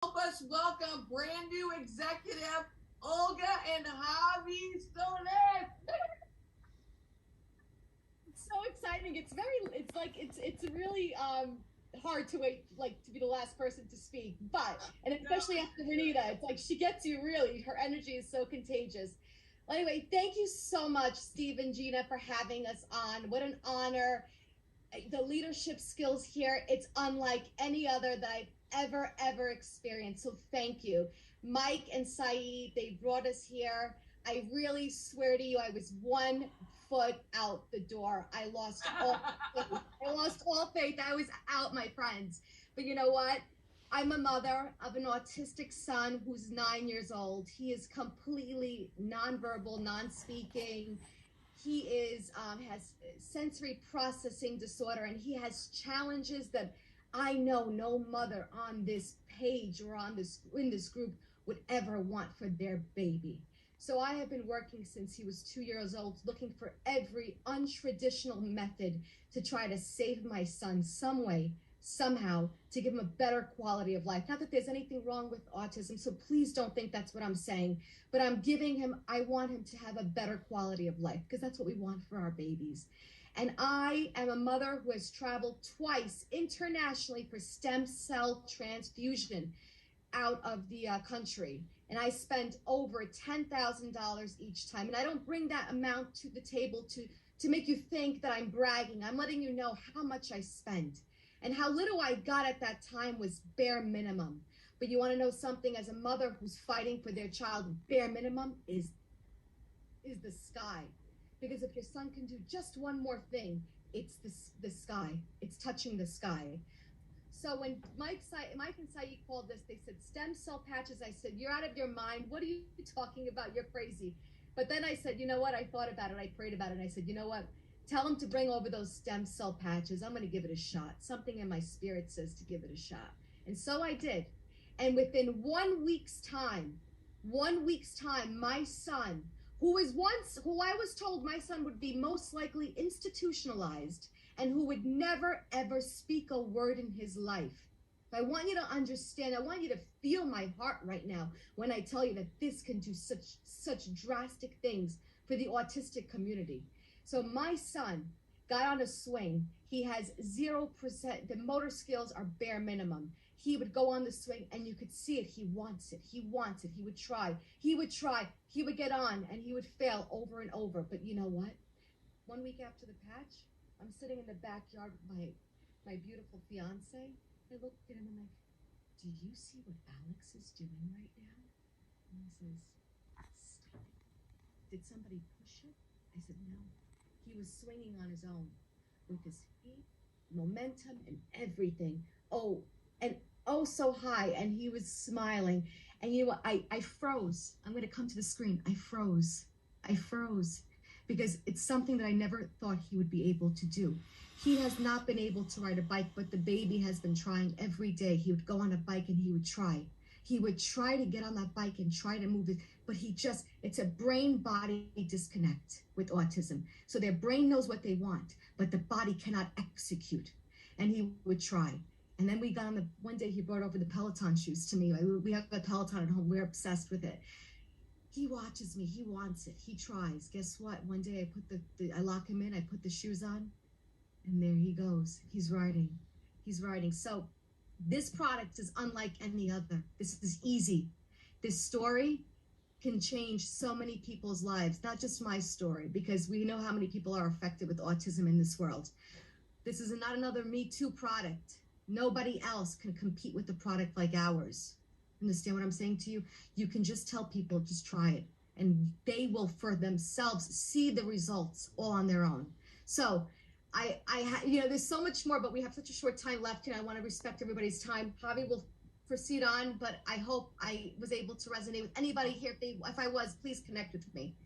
Help us welcome brand new executive Olga and Javi Solis. It's so exciting. It's really hard to wait, like, to be the last person to speak. But, and especially after Renita, it's like she gets you really. Her energy is so contagious. Well, anyway, thank you so much, Steve and Gina, for having us on. What an honor. The leadership skills here, it's unlike any other that I've ever experienced. So thank you. Mike and Saeed, they brought us here. I really swear to you, I was 1 foot out the door. I lost all faith. I lost all faith. I was out, my friends. But you know what? I'm a mother of an autistic son who's 9 years old. He is completely nonverbal, non-speaking. He is has sensory processing disorder, and he has challenges that I know no mother on this page or on this in this group would ever want for their baby. So I have been working since he was 2 years old, looking for every untraditional method to try to save my son some way, somehow, to give him a better quality of life. Not that there's anything wrong with autism, so please don't think that's what I'm saying, but I want him to have a better quality of life because that's what we want for our babies. And I am a mother who has traveled twice internationally for stem cell transfusion out of the country. And I spent over $10,000 each time. And I don't bring that amount to the table to make you think that I'm bragging. I'm letting you know how much I spent. And how little I got at that time was bare minimum. But you want to know something? As a mother who's fighting for their child, bare minimum is the sky. Because if your son can do just one more thing, it's the sky. It's touching the sky. So when Mike and Saeed called this, they said stem cell patches. I said, you're out of your mind. What are you talking about? You're crazy. But then I said, you know what? I thought about it. I prayed about it. And I said, you know what? Tell him to bring over those stem cell patches. I'm going to give it a shot. Something in my spirit says to give it a shot. And so I did. And within 1 week's time, 1 week's time, my son, who I was told my son would be most likely institutionalized and who would never ever speak a word in his life. I want you to understand, I want you to feel my heart right now when I tell you that this can do such drastic things for the autistic community. So my son got on a swing. He has 0%. The motor skills are bare minimum. He would go on the swing and you could see it. He wants it. He wants it. He would try. He would try. He would get on and he would fail over and over. But you know what? 1 week after the patch, I'm sitting in the backyard with my beautiful fiance. I looked at him and I'm like, do you see what Alex is doing right now? And he says, stop it. Did somebody push it? I said, no. He was swinging on his own with his feet, momentum, and everything. Oh, and oh, so high. And he was smiling. And you know what? I froze. I'm going to come to the screen. I froze. I froze because it's something that I never thought he would be able to do. He has not been able to ride a bike, but the baby has been trying every day. He would go on a bike and he would try. He would try to get on that bike and try to move it, but it's a brain body disconnect with autism. So their brain knows what they want, but the body cannot execute. And he would try. And then we got on one day he brought over the Peloton shoes to me. We have a Peloton at home. We're obsessed with it. He watches me. He wants it. He tries. Guess what? One day I lock him in. I put the shoes on, and there he goes. He's riding. He's riding. So this product is unlike any other. This is easy. This story can change so many people's lives, not just my story, because we know how many people are affected with autism in this world. This is not another Me Too product. Nobody else can compete with a product like ours. Understand what I'm saying to you? You can just tell people, just try it. And they will, for themselves, see the results all on their own. So there's so much more, but we have such a short time left, and I want to respect everybody's time. Javi will proceed on, but I hope I was able to resonate with anybody here. If I was, please connect with me.